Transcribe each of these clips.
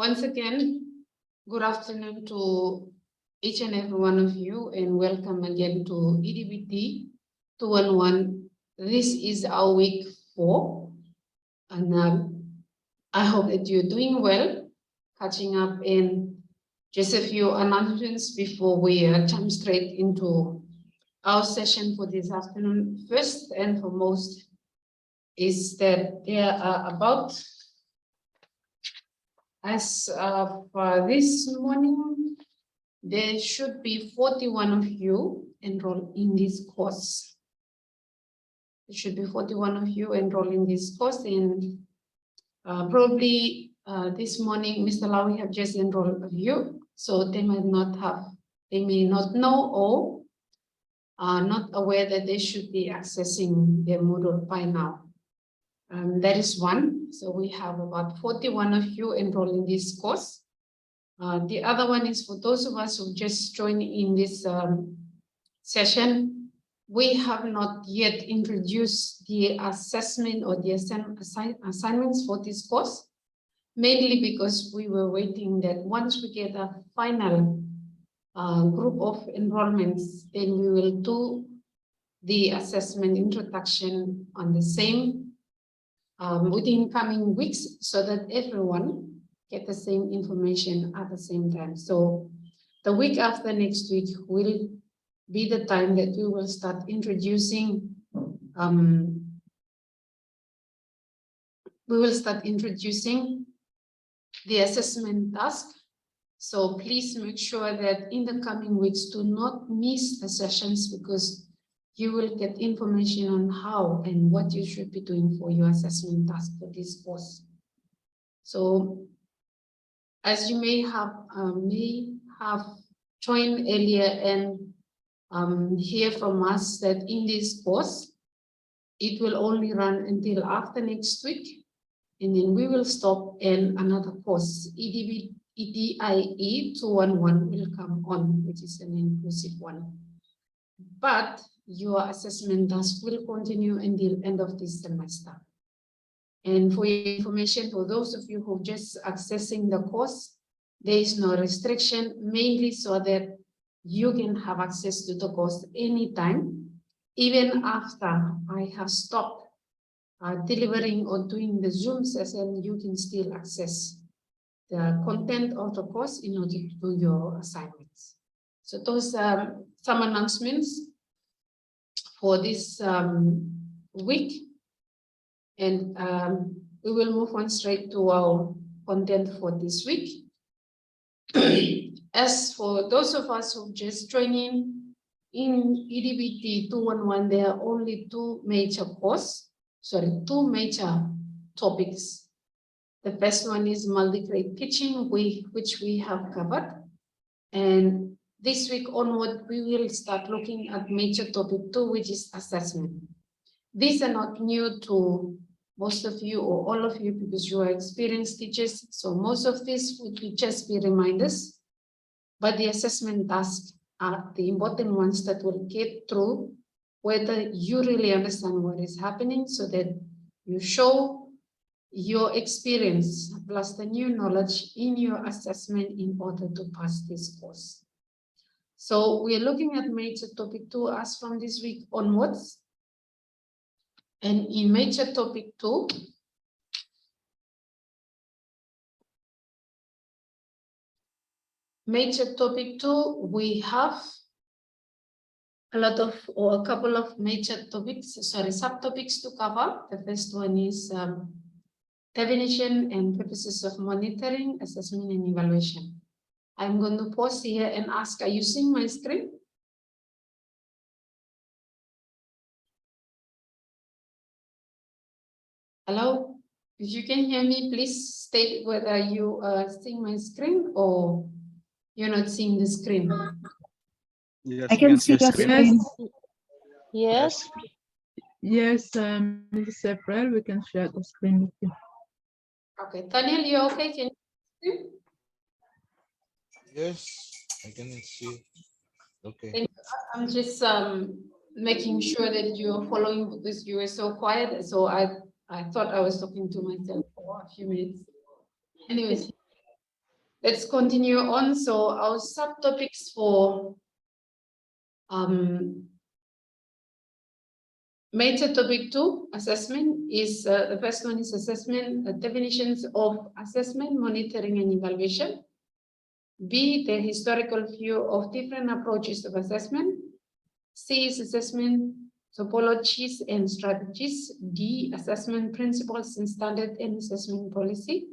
Once again, good afternoon to each and every one of you, and welcome again to EDPD 211. This is our week 4, and I hope that you're doing well, catching up. And just a few announcements before we jump straight into our session for this afternoon. First and foremost is that there are about, as for this morning, there should be 41 of you enrolled in this course. There should be 41 of you enrolled in this course, and probably this morning, Mr. Lau, we have just enrolled of you, so they may not know or are not aware that they should be accessing their Moodle by now. That is one. So we have about 41 of you enrolled in this course. The other one is for those of us who just joined in this session. We have not yet introduced the assessment or the assignments for this course, mainly because we were waiting that once we get a final group of enrollments, then we will do the assessment introduction on the same within coming weeks, so that everyone get the same information at the same time. So the week after next week will be the time that we will start introducing the assessment task. So please make sure that in the coming weeks, do not miss the sessions, because you will get information on how and what you should be doing for your assessment task for this course. So as you may have joined earlier and hear from us that in this course, it will only run until after next week, and then we will stop and another course, EDIE 211 will come on, which is an inclusive one. But your assessment task will continue until end of this semester. And for your information, for those of you who are just accessing the course, there is no restriction, mainly so that you can have access to the course anytime, even after I have stopped delivering or doing the Zoom session. You can still access the content of the course in order to do your assignments. So those are some announcements for this week, and we will move on straight to our content for this week. As for those of us who just joined in EDPD 211, there are only two major topics. The first one is multi-grade teaching, which we have covered, and this week onward, we will start looking at major topic 2, which is assessment. These are not new to most of you or all of you, because you are experienced teachers. So most of these would just be reminders, but the assessment tasks are the important ones that will get through whether you really understand what is happening, so that you show your experience plus the new knowledge in your assessment in order to pass this course. So we're looking at major topic 2 as from this week onwards. And in major topic 2, we have a couple of major topics, subtopics to cover. The first one is definition and purposes of monitoring, assessment, and evaluation. I'm going to pause here and ask, are you seeing my screen? Hello? If you can hear me, please state whether you are seeing my screen or you're not seeing the screen. Yes, I can see your screen. Yes. Yes, Mrs. Effrel, we can share the screen with you. Okay, Daniel, you okay? Can you see? yes, I can see. Okay. I'm just making sure that you're following, because you were so quiet. So I thought I was talking to myself for a few minutes. Anyways, let's continue on. So our subtopics for major topic 2, assessment, is the first one is assessment, definitions of assessment, monitoring and evaluation. B, the historical view of different approaches of assessment. C is assessment topologies and strategies. D, assessment principles and standard and assessment policy.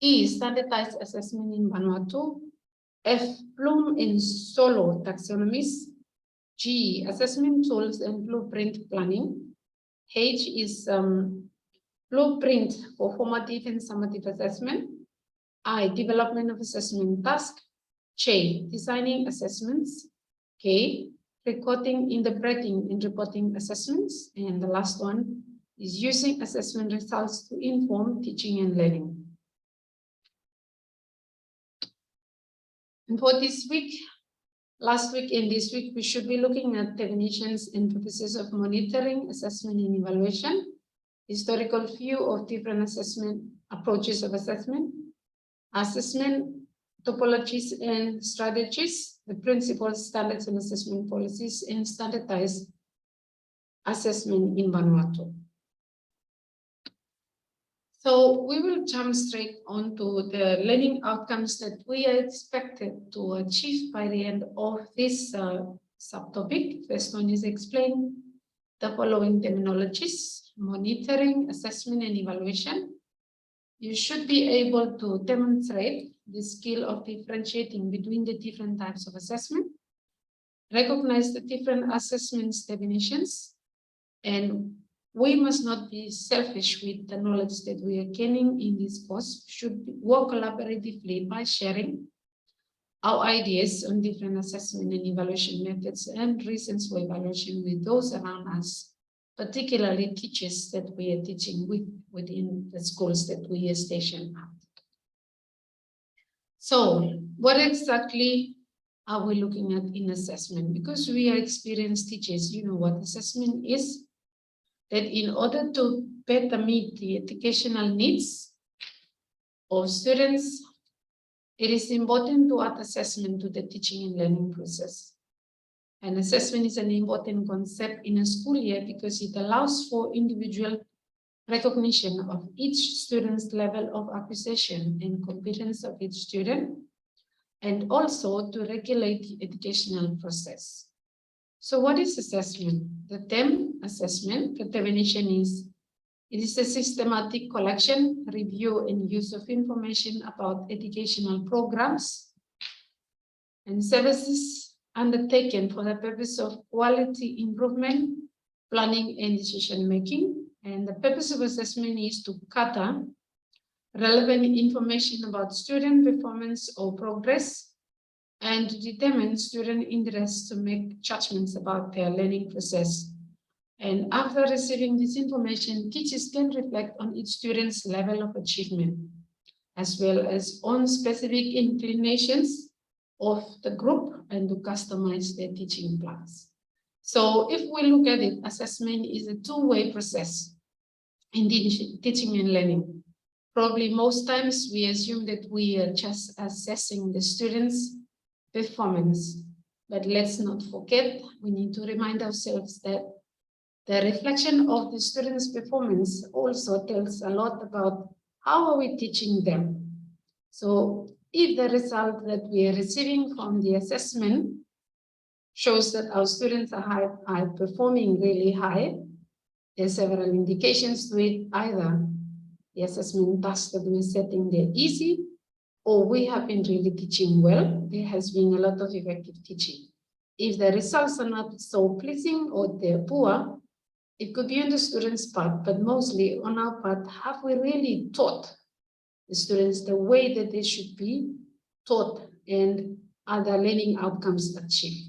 E, standardized assessment in Vanuatu. F, Bloom and Solo taxonomies. G, assessment tools and blueprint planning. H is blueprint for formative and summative assessment. I, development of assessment task. J, designing assessments. K, recording, interpreting, and reporting assessments. And the last one is using assessment results to inform teaching and learning. And for this week, last week and this week, we should be looking at definitions and purposes of monitoring, assessment, and evaluation, historical view of different assessment approaches of assessment, topologies and strategies, the principles, standards, and assessment policies, and standardized assessment in Vanuatu. So we will jump straight onto the learning outcomes that we are expected to achieve by the end of this subtopic. First one is explain the following terminologies: monitoring, assessment, and evaluation. You should be able to demonstrate the skill of differentiating between the different types of assessment, recognize the different assessments definitions, and we must not be selfish with the knowledge that we are gaining in this course. We should work collaboratively by sharing our ideas on different assessment and evaluation methods and reasons for evaluation with those around us, particularly teachers that we are teaching within the schools that we are stationed at. So what exactly are we looking at in assessment? Because we are experienced teachers, you know what assessment is. That in order to better meet the educational needs of students, it is important to add assessment to the teaching and learning process. And assessment is an important concept in a school year because it allows for individual recognition of each student's level of acquisition and competence of each student, and also to regulate the educational process. So what is assessment? The term assessment, the definition is, it is a systematic collection, review, and use of information about educational programs and services undertaken for the purpose of quality improvement, planning, and decision-making. And the purpose of assessment is to gather relevant information about student performance or progress, and to determine student interest to make judgments about their learning process. And after receiving this information, teachers can reflect on each student's level of achievement, as well as on specific inclinations of the group, and to customize their teaching plans. So if we look at it, assessment is a two-way process in teaching and learning. Probably most times we assume that we are just assessing the students' performance, but let's not forget, we need to remind ourselves that the reflection of the students' performance also tells a lot about how are we teaching them. So if the result that we are receiving from the assessment shows that our students are performing really high, there's several indications to it. Either the assessment tasks that we're setting there easy, or we have been really teaching well. There has been a lot of effective teaching. If the results are not so pleasing or they're poor, it could be on the students' part, but mostly on our part. Have we really taught the students the way that they should be taught, and are the learning outcomes achieved?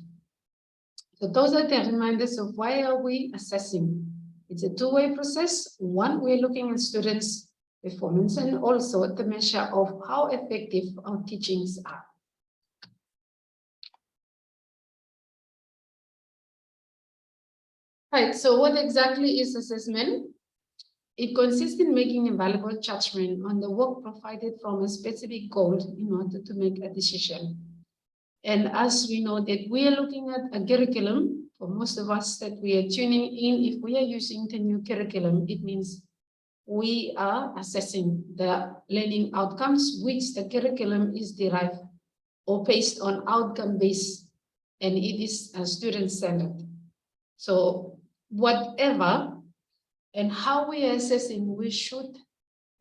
So those are the reminders of why are we assessing. It's a two-way process. One, we're looking at students' performance, and also the measure of how effective our teachings are. Right, so what exactly is assessment? It consists in making a valuable judgment on the work provided from a specific goal in order to make a decision. And as we know that we are looking at a curriculum, for most of us that we are tuning in, if we are using the new curriculum, it means we are assessing the learning outcomes, which the curriculum is derived or based on outcome-based, and it is a student-centered. So whatever and how we are assessing, we should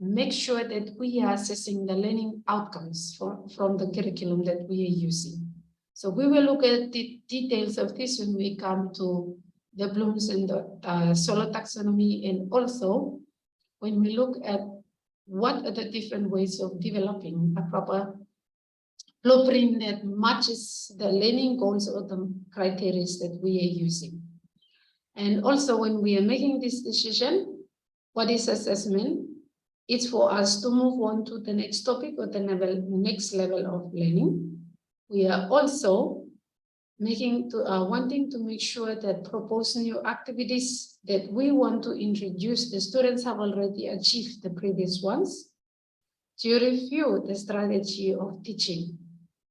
make sure that we are assessing the learning outcomes from the curriculum that we are using. So we will look at the details of this when we come to the Bloom's and the solo taxonomy, and also when we look at what are the different ways of developing a proper blueprint that matches the learning goals or the criteria that we are using. And also when we are making this decision, what is assessment? It's for us to move on to the next topic or the next level of learning. We are also wanting to make sure that propose new activities that we want to introduce, the students have already achieved the previous ones, to review the strategy of teaching.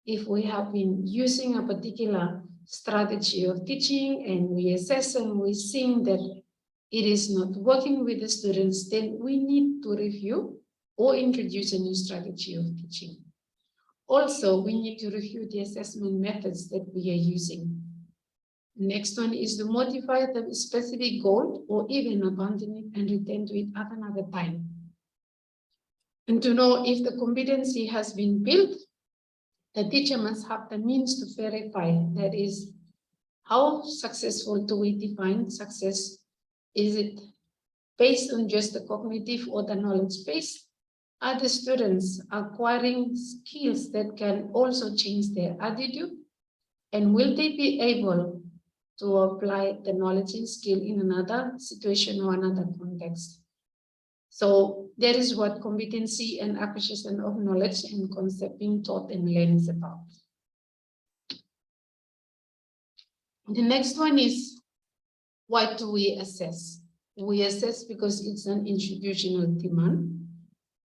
If we have been using a particular strategy of teaching and we assess and we see that it is not working with the students, then we need to review or introduce a new strategy of teaching. Also, we need to review the assessment methods that we are using. Next one is to modify the specific goal or even abandon it and return to it at another time. And to know if the competency has been built, the teacher must have the means to verify, that is, how successful do we define success? Is it based on just the cognitive or the knowledge base? Are the students acquiring skills that can also change their attitude? And will they be able to apply the knowledge and skill in another situation or another context? So that is what competency and acquisition of knowledge and concept being taught and learned is about. The next one is, what do we assess? We assess because it's an institutional demand.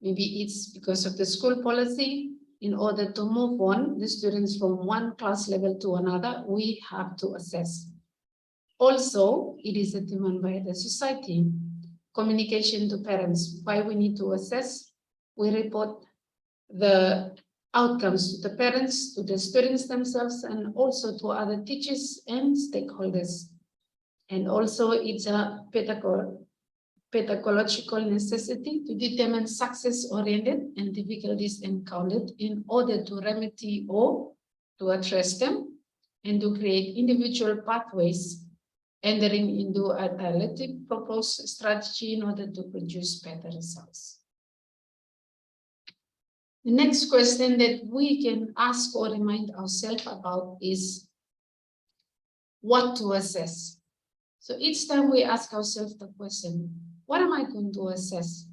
Maybe it's because of the school policy. In order to move on the students from one class level to another, we have to assess. Also, it is a demand by the society. Communication to parents, why we need to assess. We report the outcomes to the parents, to the students themselves, and also to other teachers and stakeholders. And also it's a pedagogical necessity to determine success-oriented and difficulties encountered in order to remedy or to address them and to create individual pathways, entering into a dialectic proposed strategy in order to produce better results. The next question that we can ask or remind ourselves about is what to assess. So each time we ask ourselves the question, what am I going to assess?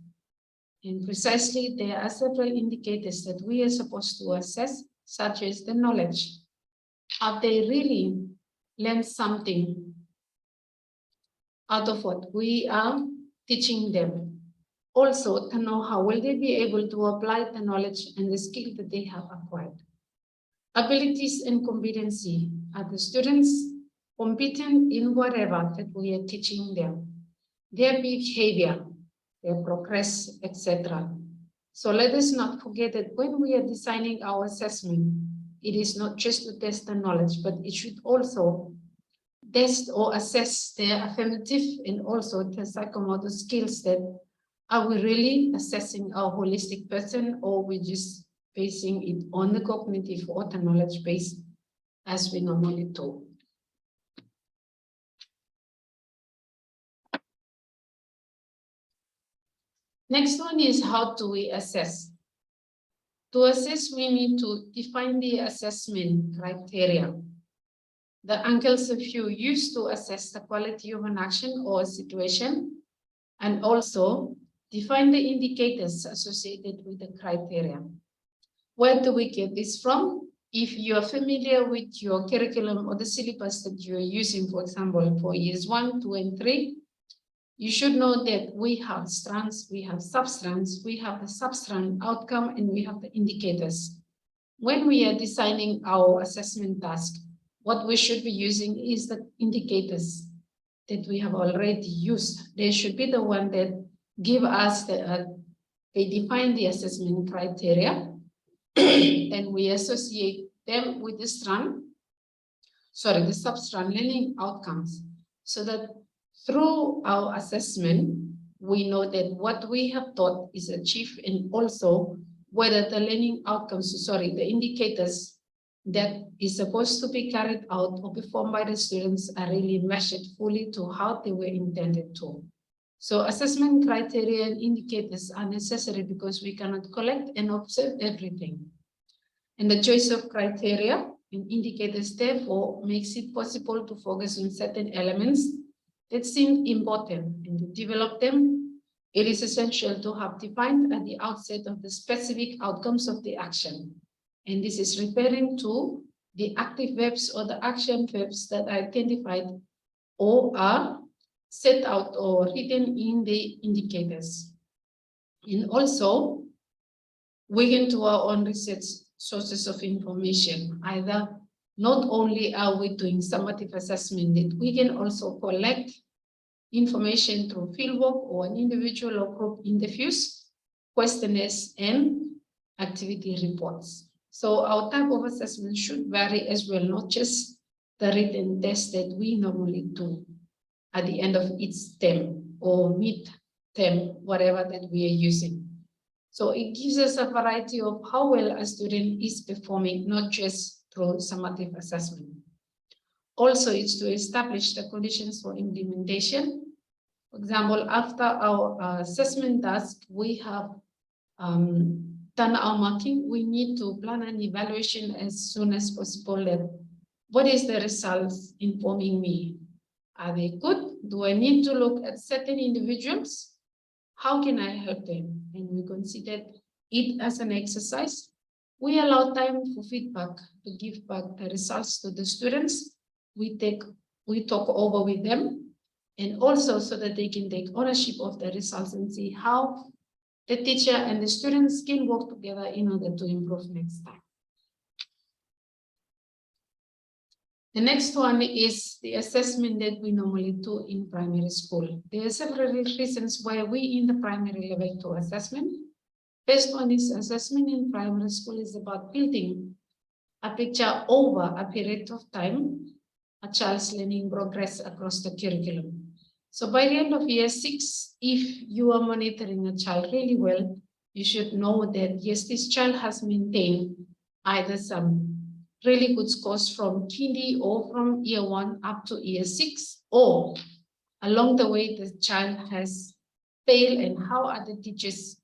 And precisely there are several indicators that we are supposed to assess, such as the knowledge. Have they really learned something out of what we are teaching them? Also, to know how will they be able to apply the knowledge and the skill that they have acquired. Abilities and competency. Are the students competent in whatever that we are teaching them? Their behavior, their progress, etc. So let us not forget that when we are designing our assessment, it is not just to test the knowledge, but it should also test or assess their affirmative and also the psychomotor skills. That are we really assessing our holistic person, or we just basing it on the cognitive or the knowledge base as we normally do? Next one is, how do we assess? To assess, we need to define the assessment criteria. The angles of view used to assess the quality of an action or a situation, and also define the indicators associated with the criteria. Where do we get this from? If you are familiar with your curriculum or the syllabus that you are using, for example, for years 1, 2, and 3, You should know that we have strands, we have substrands, we have the substrand outcome, and we have the indicators. When we are designing our assessment task, what we should be using is the indicators that we have already used. They should be the one that give us they define the assessment criteria, and we associate them with the substrand learning outcomes, so that through our assessment, we know that what we have taught is achieved, and also whether the learning outcomes, the indicators that is supposed to be carried out or performed by the students are really measured fully to how they were intended to. So assessment criteria and indicators are necessary because we cannot collect and observe everything. And the choice of criteria and indicators therefore makes it possible to focus on certain elements that seem important, and to develop them, it is essential to have defined at the outset of the specific outcomes of the action. And this is referring to the active verbs or the action verbs that are identified or are set out or written in the indicators. And also, we can do our own research sources of information. Either not only are we doing summative assessment, that we can also collect information through fieldwork or an individual or group interviews, questionnaires, and activity reports. So our type of assessment should vary as well, not just the written test that we normally do at the end of each term or mid-term, whatever that we are using. So it gives us a variety of how well a student is performing, not just through summative assessment. Also, it's to establish the conditions for implementation. For example, after our assessment task, we have done our marking. We need to plan an evaluation as soon as possible. That what is the results informing me? Are they good? Do I need to look at certain individuals? How can I help them? And we consider it as an exercise. We allow time for feedback, to give back the results to the students. We talk over with them, and also so that they can take ownership of the results and see how the teacher and the students can work together in order to improve next time. The next one is the assessment that we normally do in primary school. There are several reasons why we in the primary level do assessment. First one is assessment in primary school is about building a picture over a period of time, a child's learning progress across the curriculum. So by the end of year 6, if you are monitoring a child really well, you should know that yes, this child has maintained either some really good scores from kindy or from year 1 up to year 6, or along the way the child has failed, and how are the teachers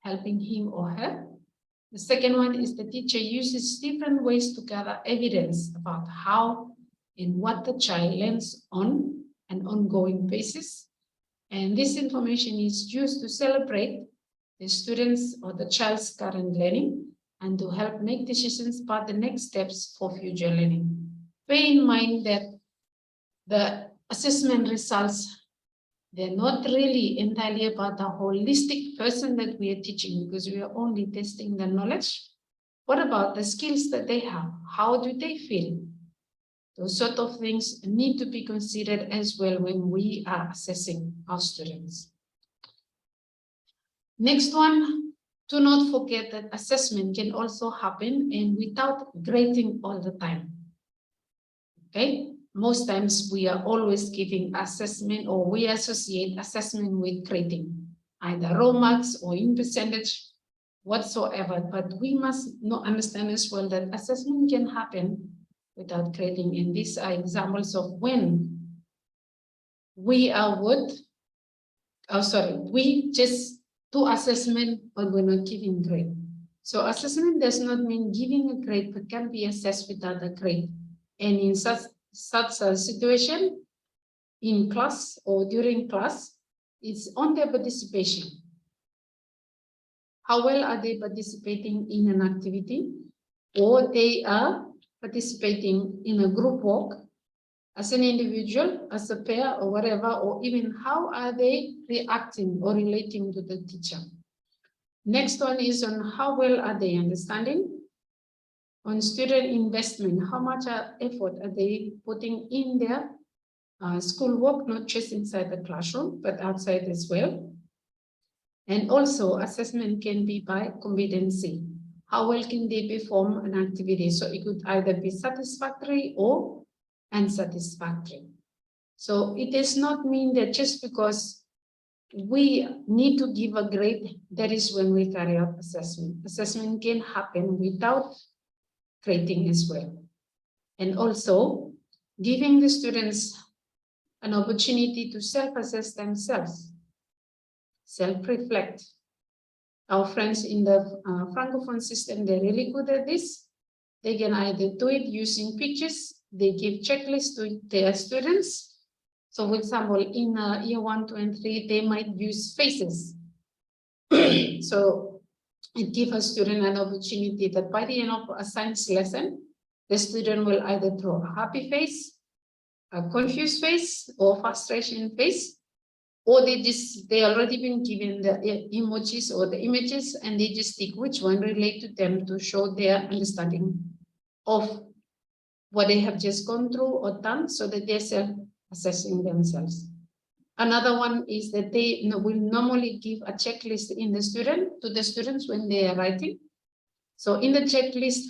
helping him or her. The second one is the teacher uses different ways to gather evidence about how and what the child learns on an ongoing basis. And this information is used to celebrate the students or the child's current learning and to help make decisions about the next steps for future learning. Bear in mind that the assessment results, they're not really entirely about the holistic person that we are teaching, because we are only testing the knowledge. What about the skills that they have? How do they feel? Those sort of things need to be considered as well when we are assessing our students. Next one, do not forget that assessment can also happen and without grading all the time. Okay, most times we are always giving assessment, or we associate assessment with grading, either raw marks or in percentage, whatsoever. But we must not understand as well that assessment can happen without grading. And these are examples of when we are we just do assessment, but we're not giving grade. So assessment does not mean giving a grade, but can be assessed without a grade. And in such a situation, in class or during class, it's on their participation. How well are they participating in an activity, or they are participating in a group work, as an individual, as a pair or whatever, or even how are they reacting or relating to the teacher. Next one is on how well are they understanding. On student investment, how much effort are they putting in their schoolwork, not just inside the classroom, but outside as well. And also assessment can be by competency. How well can they perform an activity? So it could either be satisfactory or unsatisfactory. So it does not mean that just because we need to give a grade, that is when we carry out assessment. Assessment can happen without grading as well. And also giving the students an opportunity to self-assess themselves, self-reflect. Our friends in the Francophone system, they're really good at this. They can either do it using pictures, they give checklists to their students. So for example, in year 1, 2, and 3, they might use faces. So it gives a student an opportunity that by the end of a science lesson, the student will either draw a happy face, a confused face, or frustration face, or they already been given the emojis or the images, and they just pick which one relate to them to show their understanding of what they have just gone through or done, so that they're self-assessing themselves. Another one is that they will normally give a checklist to the students when they are writing. So in the checklist,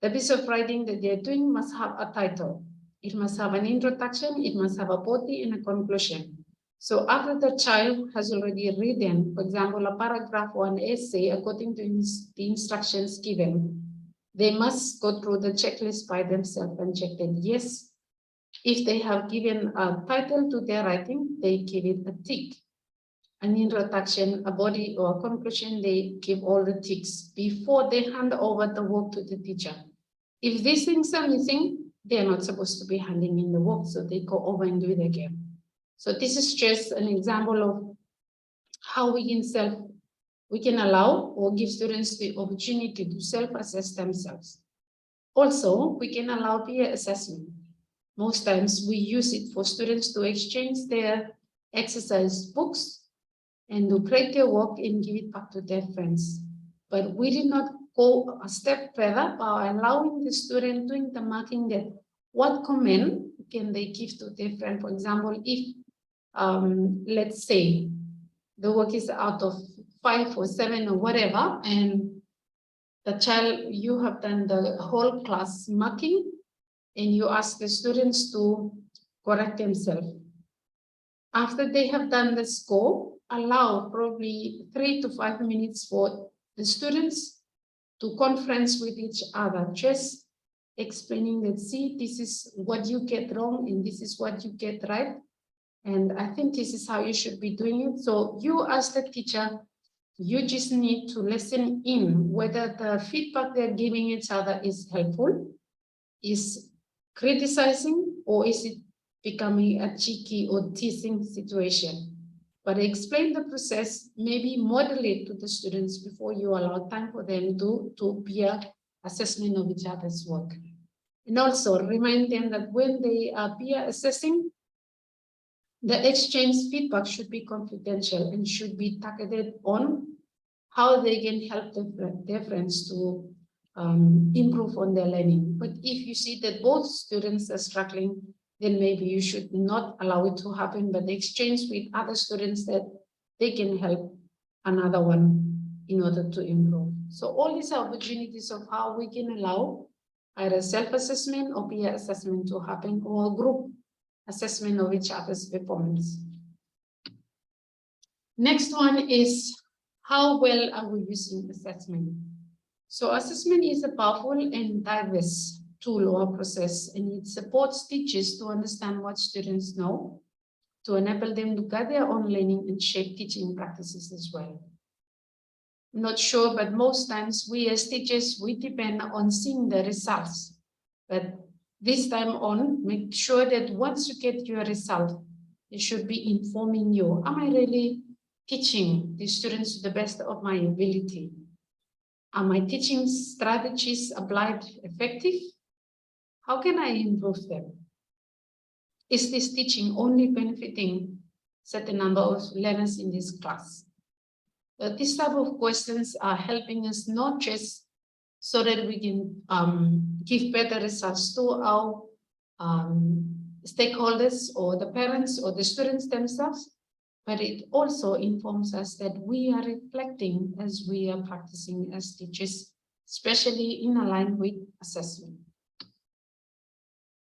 the piece of writing that they're doing must have a title. It must have an introduction, it must have a body and a conclusion. So after the child has already written, for example, a paragraph or an essay according to the instructions given, they must go through the checklist by themselves and check that yes, if they have given a title to their writing, they give it a tick. An introduction, a body, or a conclusion, they give all the ticks before they hand over the work to the teacher. If these things are missing, they are not supposed to be handing in the work, so they go over and do it again. So this is just an example of how we can allow or give students the opportunity to self-assess themselves. Also, we can allow peer assessment. Most times we use it for students to exchange their exercise books and to grade their work and give it back to their friends. But we did not go a step further by allowing the student doing the marking that what comment can they give to their friend. For example, if let's say the work is out of 5 or 7 or whatever, and the child, you have done the whole class marking, and you ask the students to correct themselves. After they have done the score, allow probably 3 to 5 minutes for the students to conference with each other, just explaining that, see, this is what you get wrong and this is what you get right. And I think this is how you should be doing it. So you as the teacher, you just need to listen in whether the feedback they're giving each other is helpful, is criticizing, or is it becoming a cheeky or teasing situation. But explain the process, maybe model it to the students before you allow time for them to peer assessment of each other's work. And also remind them that when they are peer assessing, the exchange feedback should be confidential and should be targeted on how they can help their friends to improve on their learning. But if you see that both students are struggling, then maybe you should not allow it to happen, but exchange with other students that they can help another one in order to improve. So all these are opportunities of how we can allow either self-assessment or peer assessment to happen, or group assessment of each other's performance. Next one is, how well are we using assessment? So assessment is a powerful and diverse tool or process, and it supports teachers to understand what students know, to enable them to guide their own learning and shape teaching practices as well. I'm not sure, but most times we as teachers, we depend on seeing the results. But this time on, make sure that once you get your result, it should be informing you, am I really teaching the students to the best of my ability? Are my teaching strategies applied effective? How can I improve them? is this teaching only benefiting certain number of learners in this class? This type of questions are helping us not just so that we can give better results to our stakeholders or the parents or the students themselves, but it also informs us that we are reflecting as we are practicing as teachers, especially in alignment with assessment.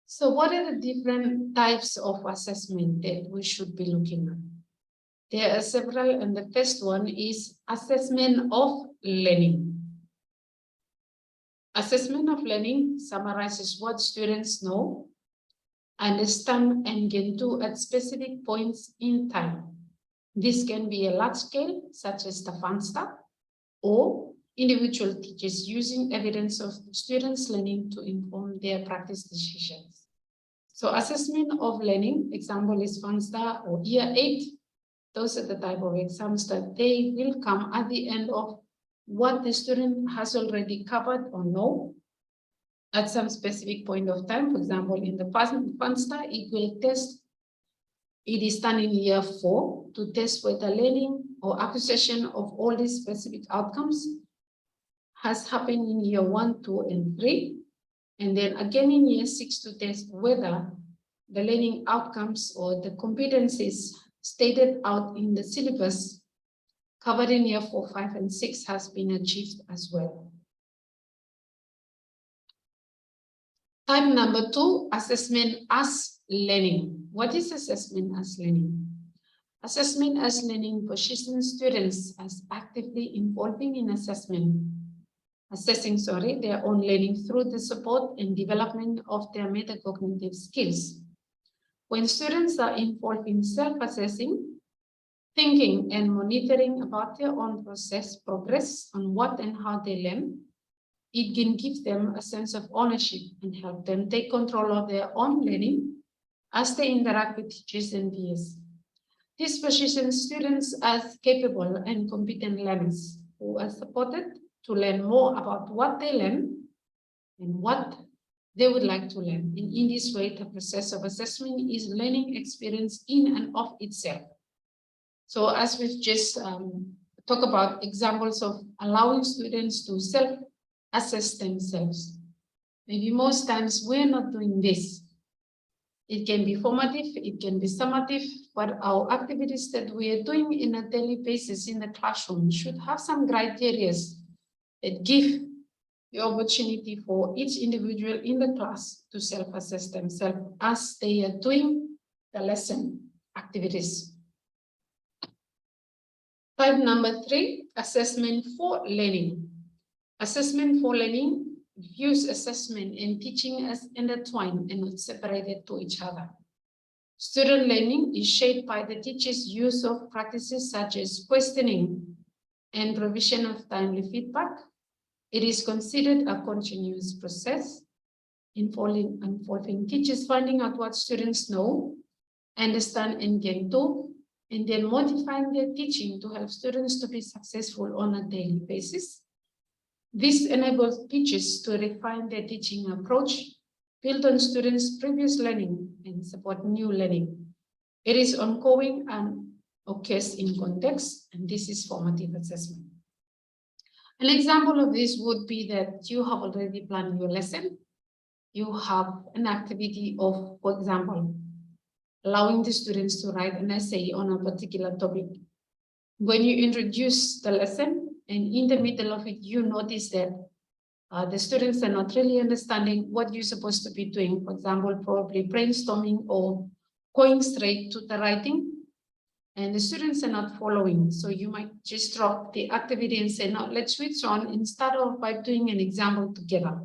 So what are the different types of assessment that we should be looking at? There are several, and the first one is assessment of learning. Assessment of learning summarizes what students know, understand, and can do at specific points in time. This can be a large scale, such as the FANSTA, or individual teachers using evidence of students' learning to inform their practice decisions. So assessment of learning, example is FANSTA or year 8. Those are the type of exams that they will come at the end of what the student has already covered or know at some specific point of time. For example, in the FANSTA, it will test, it is done in year 4 to test whether learning or acquisition of all these specific outcomes has happened in year 1, 2, and 3. And then again in year 6 to test whether the learning outcomes or the competencies stated out in the syllabus covered in year 4, 5, and 6 has been achieved as well. Type number 2, assessment as learning. What is assessment as learning? Assessment as learning positions students as actively involving in assessing their own learning through the support and development of their metacognitive skills. When students are involved in self-assessing, thinking and monitoring about their own progress on what and how they learn, it can give them a sense of ownership and help them take control of their own learning as they interact with teachers and peers. This positions students as capable and competent learners who are supported to learn more about what they learn and what they would like to learn. And in this way, the process of assessment is learning experience in and of itself. So as we've just talked about examples of allowing students to self-assess themselves. Maybe most times we're not doing this. It can be formative, it can be summative, but our activities that we are doing in a daily basis in the classroom should have some criteria that give the opportunity for each individual in the class to self-assess themselves as they are doing the lesson activities. Type number 3, assessment for learning. Assessment for learning views assessment and teaching as intertwined and not separated to each other. Student learning is shaped by the teacher's use of practices such as questioning and provision of timely feedback. It is considered a continuous process involving teachers finding out what students know, understand, and can do, and then modifying their teaching to help students to be successful on a daily basis. This enables teachers to refine their teaching approach, build on students' previous learning, and support new learning. It is ongoing and occurs in context, and this is formative assessment. An example of this would be that you have already planned your lesson. You have an activity of, for example, allowing the students to write an essay on a particular topic. When you introduce the lesson, and in the middle of it, you notice that the students are not really understanding what you're supposed to be doing. For example, probably brainstorming or going straight to the writing, and the students are not following. So you might just drop the activity and say, no, let's switch on and start off by doing an example together.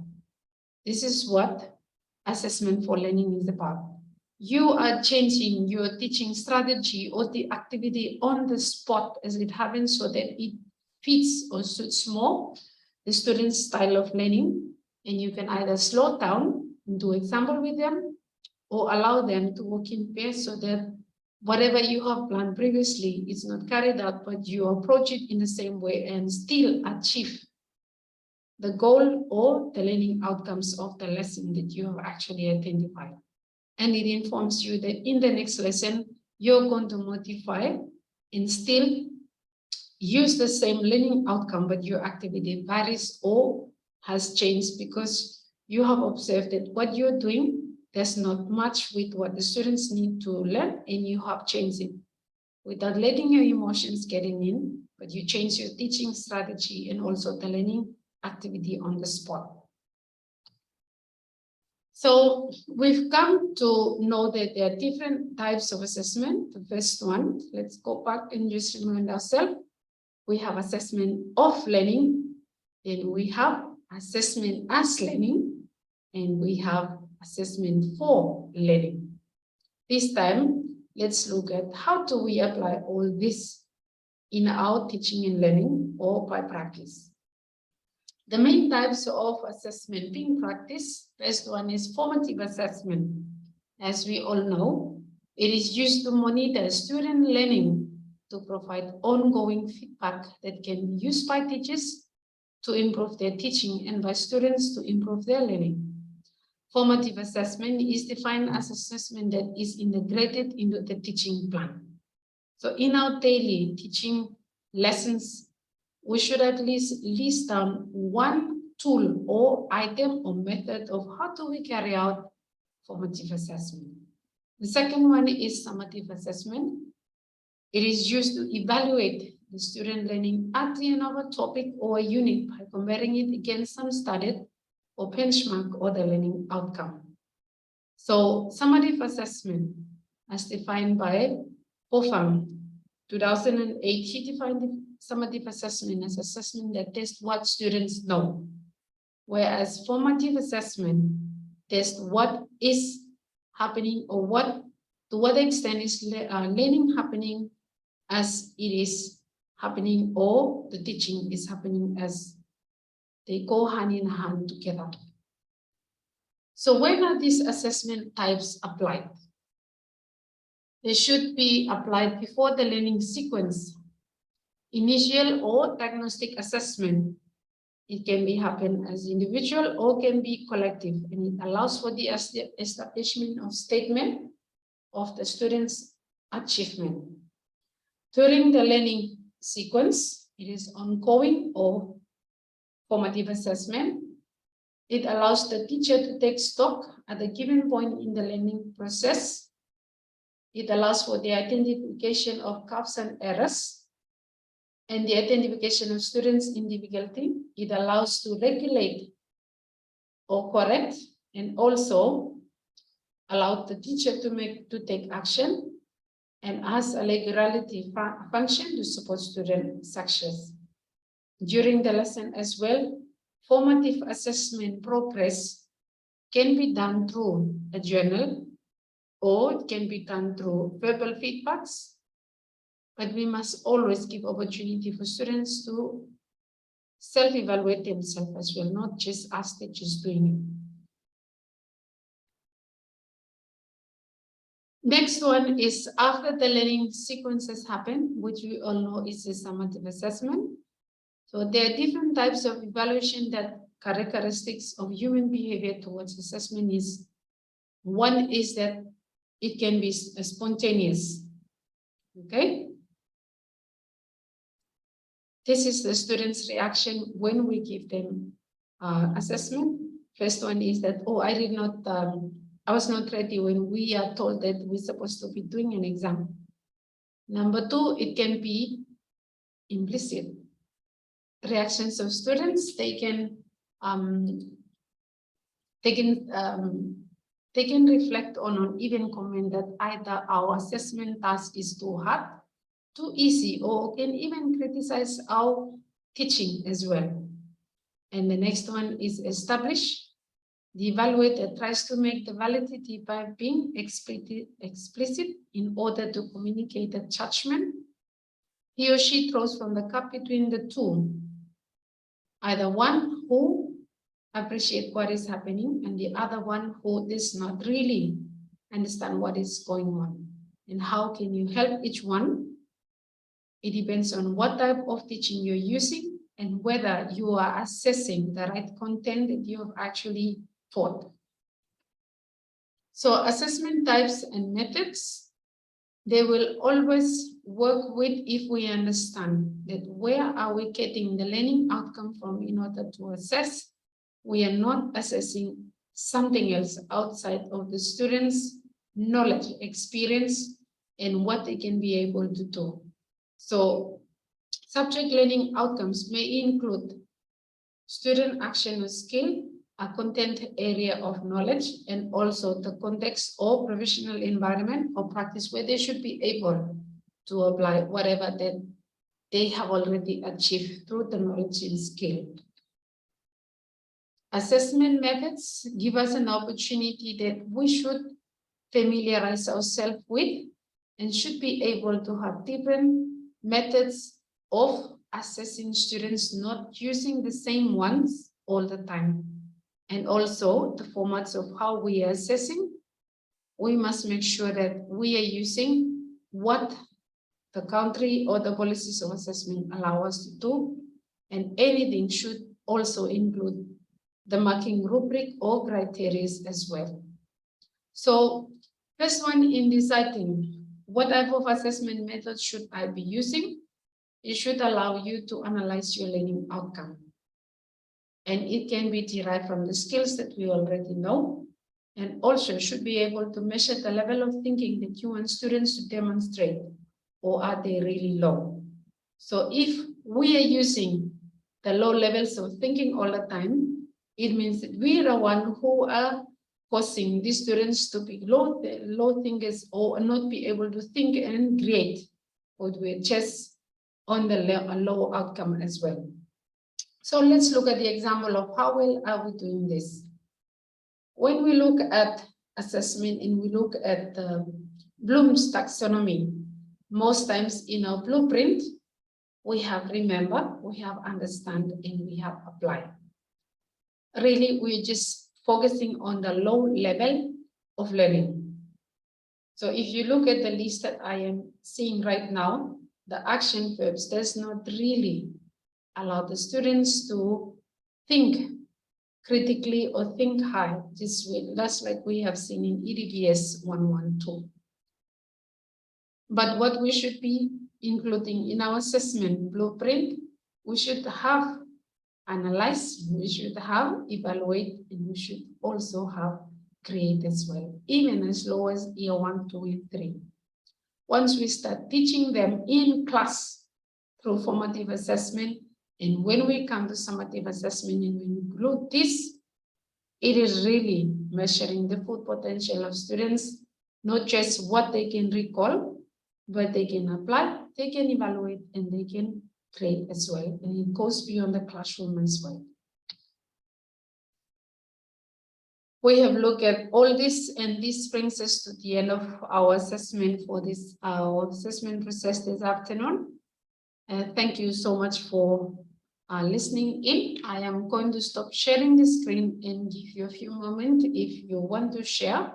This is what assessment for learning is about. You are changing your teaching strategy or the activity on the spot as it happens so that it fits or suits more the student's style of learning. And you can either slow down and do example with them or allow them to work in pairs so that whatever you have planned previously is not carried out, but you approach it in the same way and still achieve the goal or the learning outcomes of the lesson that you have actually identified. and it informs you that in the next lesson, you're going to modify and still use the same learning outcome, but your activity varies or has changed because you have observed that what you're doing does not match with what the students need to learn, and you have changed it without letting your emotions getting in, but you change your teaching strategy and also the learning activity on the spot. So we've come to know that there are different types of assessment. The first one, let's go back and just remind ourselves. We have assessment of learning, then we have assessment as learning, and we have assessment for learning. This time, let's look at how do we apply all this in our teaching and learning or by practice. The main types of assessment being practiced, first one is formative assessment. As we all know, it is used to monitor student learning to provide ongoing feedback that can be used by teachers to improve their teaching and by students to improve their learning. Formative assessment is defined as assessment that is integrated into the teaching plan. So in our daily teaching lessons, we should at least list down one tool or item or method of how do we carry out formative assessment. The second one is summative assessment. It is used to evaluate the student learning at the end of a topic or a unit by comparing it against some studied or benchmark or the learning outcome. So summative assessment, as defined by Hofang, 2008, he defined the summative assessment as assessment that tests what students know, whereas formative assessment tests what is happening or to what extent is learning happening as it is happening or the teaching is happening as they go hand in hand together. So when are these assessment types applied? They should be applied before the learning sequence. Initial or diagnostic assessment. It can be happen as individual or can be collective, and it allows for the establishment of statement of the student's achievement. During the learning sequence, it is ongoing or formative assessment. It allows the teacher to take stock at a given point in the learning process. It allows for the identification of gaps and errors and the identification of students' individuality. It allows to regulate or correct and also allow the teacher to take action and has a legality function to support student success. During the lesson as well, formative assessment progress can be done through a journal or it can be done through verbal feedbacks, but we must always give opportunity for students to self-evaluate themselves as well, not just us teachers doing it. Next one is after the learning sequences happen, which we all know is a summative assessment. So there are different types of evaluation that characteristics of human behavior towards assessment is. One is that it can be spontaneous, okay? This is the student's reaction when we give them assessment. First one is that, oh, I was not ready when we are told that we're supposed to be doing an exam. Number two, it can be implicit reactions of students. They can reflect on or even comment that either our assessment task is too hard, too easy, or can even criticize our teaching as well. And the next one is establish. The evaluator tries to make the validity by being explicit in order to communicate a judgment. He or she throws from the cup between the two, either one who appreciates what is happening and the other one who does not really understand what is going on. And how can you help each one? It depends on what type of teaching you're using and whether you are assessing the right content that you have actually taught. So assessment types and methods, they will always work with if we understand that where are we getting the learning outcome from in order to assess. We are not assessing something else outside of the students' knowledge, experience, and what they can be able to do. So subject learning outcomes may include student action or skill, a content area of knowledge, and also the context or professional environment or practice where they should be able to apply whatever that they have already achieved through the knowledge and skill. Assessment methods give us an opportunity that we should familiarize ourselves with and should be able to have different methods of assessing students, not using the same ones all the time. And also the formats of how we are assessing, we must make sure that we are using what the country or the policies of assessment allow us to do, and anything should also include the marking rubric or criteria as well. So first one, in deciding what type of assessment method should I be using, it should allow you to analyze your learning outcome. And it can be derived from the skills that we already know, and also should be able to measure the level of thinking that you want students to demonstrate, or are they really low? So if we are using the low levels of thinking all the time, it means that we are the one who are causing these students to be low thinkers or not be able to think and create, or we're just on the low outcome as well. So let's look at the example of how well are we doing this. When we look at assessment and we look at Bloom's taxonomy, most times in our blueprint, we have remember, we have understand, and we have apply. Really, we're just focusing on the low level of learning. So if you look at the list that I am seeing right now, the action verbs does not really allow the students to think critically or think high, just like we have seen in EDPS 112. But what we should be including in our assessment blueprint, we should have analyze, we should have evaluate, and we should also have create as well, even as low as year 1, 2, and 3. Once we start teaching them in class through formative assessment, and when we come to summative assessment and we include this, it is really measuring the full potential of students, not just what they can recall, but they can apply, they can evaluate, and they can create as well. And it goes beyond the classroom as well. We have looked at all this, and this brings us to the end of our assessment for this, our assessment process this afternoon. Thank you so much for listening in. I am going to stop sharing the screen and give you a few moments if you want to share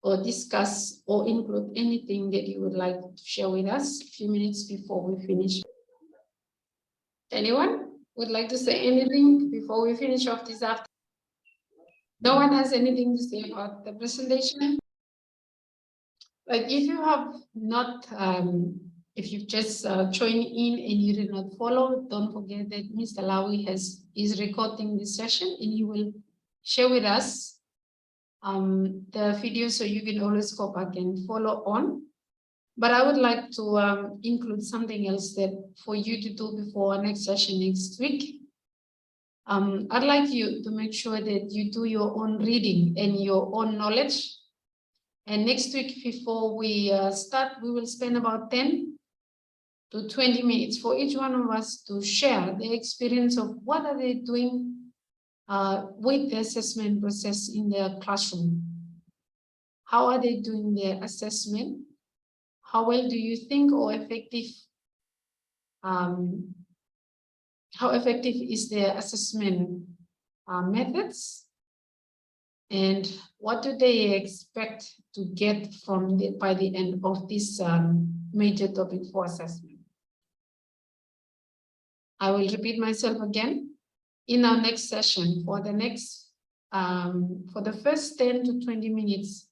or discuss or include anything that you would like to share with us a few minutes before we finish. Anyone would like to say anything before we finish off this afternoon? No one has anything to say about the presentation? Like if you have not, if you've just joined in and you did not follow, don't forget that Mr. Lawi is recording this session and he will share with us the video, so you can always go back and follow on. But I would like to include something else that for you to do before our next session next week. I'd like you to make sure that you do your own reading and your own knowledge. And next week, before we start, we will spend about 10 to 20 minutes for each one of us to share the experience of what are they doing with the assessment process in their classroom. How are they doing their assessment? How well do you think, or effective, how effective is their assessment methods? And what do they expect to get from by the end of this major topic for assessment? I will repeat myself again. In our next session, for the next For the first 10 to 20 minutes,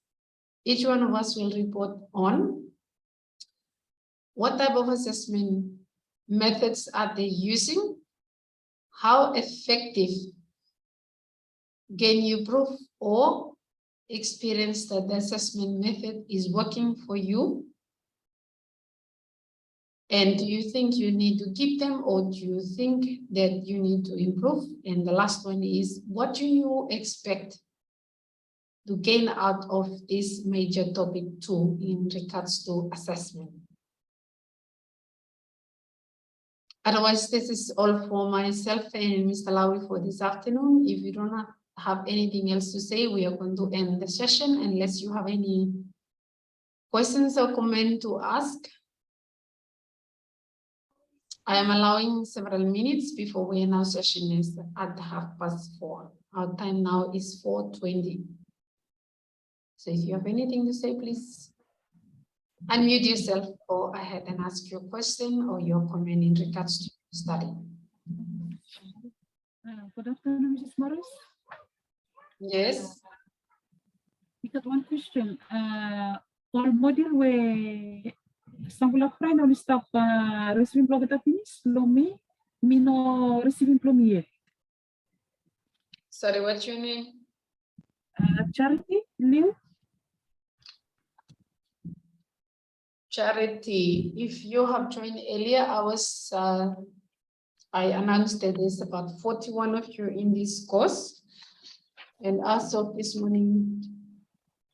each one of us will report on what type of assessment methods are they using, how effective can you prove or experience that the assessment method is working for you? And do you think you need to keep them, or do you think that you need to improve? And the last one is, what do you expect to gain out of this major topic 2 in regards to assessment? Otherwise, this is all for myself and Mr. Lowry for this afternoon. If you do not have anything else to say, we are going to end the session unless you have any questions or comment to ask. I am allowing several minutes before we end our session is at 4:30. Our time now is 4:20. So if you have anything to say, please unmute yourself, go ahead and ask your question or your comment in regards to your study. Good afternoon, Mrs. Morris. Yes. We got one question. All module where sample of friend only stop receiving block at finish, me no receiving from yet. Sorry, what's your name? Charity, Liu. Charity. If you have joined earlier, I announced that there's about 41 of you in this course. And as of this morning,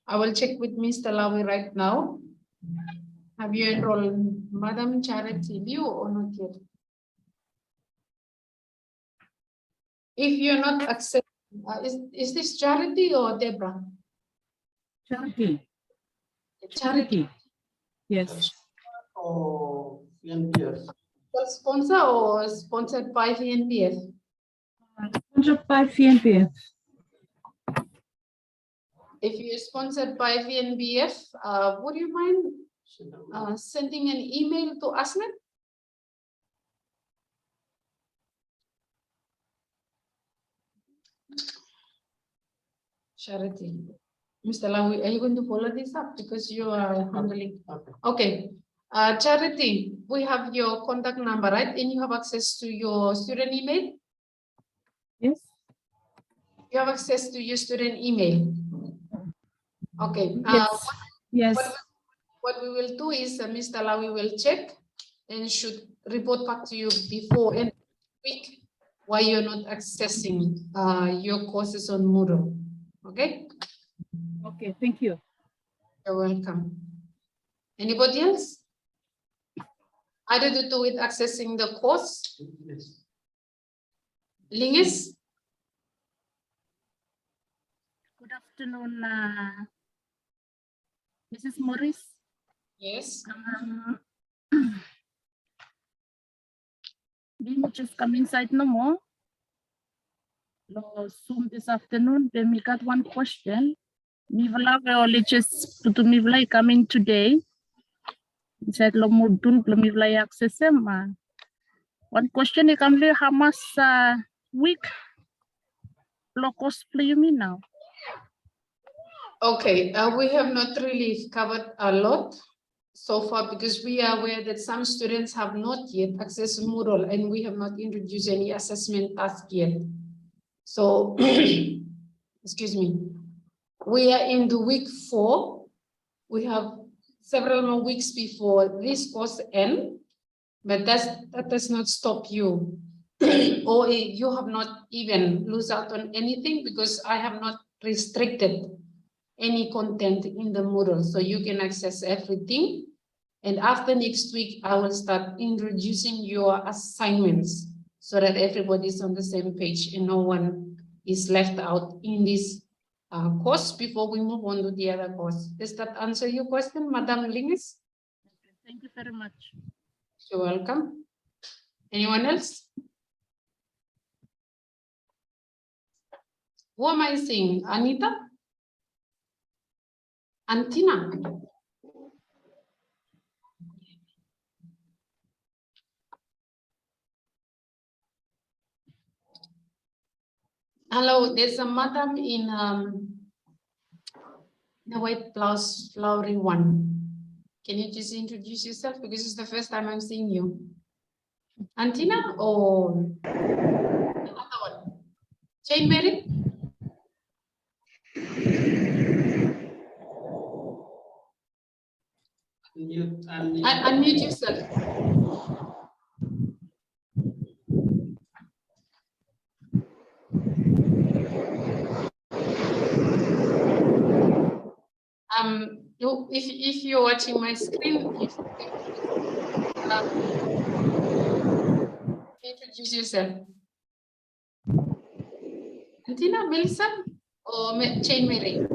I will check with Mr. Lawi right now. Have you enrolled Madam Charity Liu or not yet? If you're not accepting, is this Charity or Deborah? Charity. Charity. Yes. Or NPF. Sponsor or sponsored by the NPF? Sponsored by VNPF. If you're sponsored by VNBF, would you mind sending an email to Asnet? Charity. Mr. Lawi, are you going to follow this up because you are handling? Okay. Charity, we have your contact number, right? And you have access to your student email? Yes. You have access to your student email? Okay. Yes. What we will do is Mr. Lawi will check and should report back to you before end of the week why you're not accessing your courses on Moodle. Okay? Okay, thank you. You're welcome. Anybody else? Either to do with accessing the course? Yes. Lingus? Good afternoon, Mrs. Morris. Yes. Didn't just come inside no more. No, soon this afternoon, then we got one question. Mivla only just to Mivla coming today. Said lo mudun Mivla access them. One question you can be how much week low cost play you mean now? Okay, we have not really covered a lot so far because we are aware that some students have not yet accessed Moodle and we have not introduced any assessment task yet. So, excuse me, we are in the week 4. We have several more weeks before this course ends, but that does not stop you. Or you have not even lose out on anything because I have not restricted any content in the Moodle, so you can access everything. And after next week, I will start introducing your assignments so that everybody is on the same page and no one is left out in this course before we move on to the other course. Does that answer your question, Madam Lingus? Thank you very much. You're welcome. Anyone else? Who am I seeing? Anita? Antina? Hello, there's a madam in the white blouse, flowery one. Can you just introduce yourself? Because it's the first time I'm seeing you. Antina or the other one? Jane Mary? Unmute yourself. If you're watching my screen, introduce yourself. Antina, Melissa, or Jane Mary?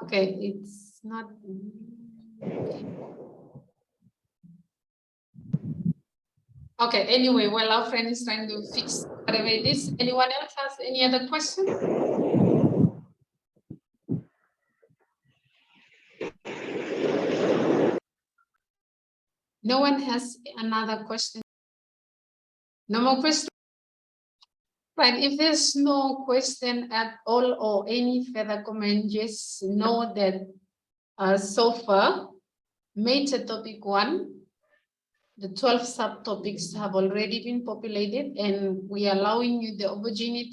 Okay, it's not. Okay, anyway, while our friend is trying to fix whatever it is, anyone else has any other question? No one has another question? No more questions? Right, if there's no question at all or any further comment, just know that so far, major topic 1, the 12 subtopics have already been populated, and we are allowing you the opportunity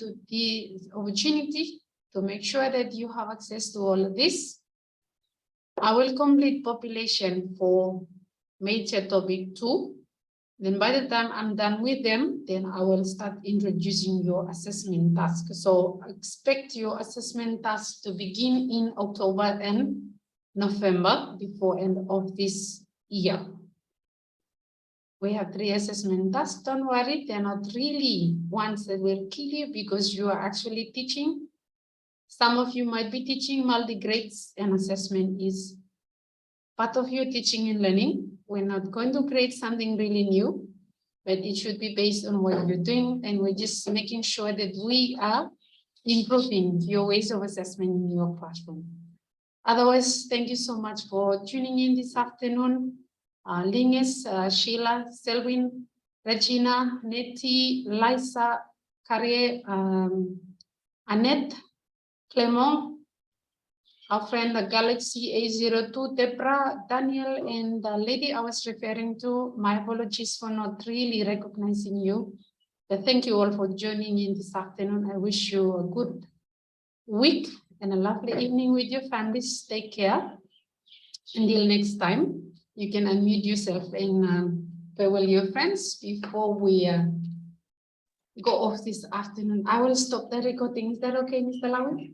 to make sure that you have access to all of this. I will complete population for major topic 2. Then by the time I'm done with them, then I will start introducing your assessment task. So expect your assessment task to begin in October and November before end of this year. We have 3 assessment tasks. Don't worry, they're not really ones that will kill you because you are actually teaching. Some of you might be teaching multi-grades, and assessment is part of your teaching and learning. We're not going to create something really new, but it should be based on what you're doing, and we're just making sure that we are improving your ways of assessment in your classroom. Otherwise, thank you so much for tuning in this afternoon. Linus, Sheila, Selwyn, Regina, Nettie, Liza, Carrie, Annette, Clement, our friend the Galaxy A02, Debra, Daniel, and the lady I was referring to. My apologies for not really recognizing you. But thank you all for joining in this afternoon. I wish you a good week and a lovely evening with your families. Take care. Until next time, you can unmute yourself and farewell your friends before we go off this afternoon. I will stop the recording. Is that okay, Mr. Lawi?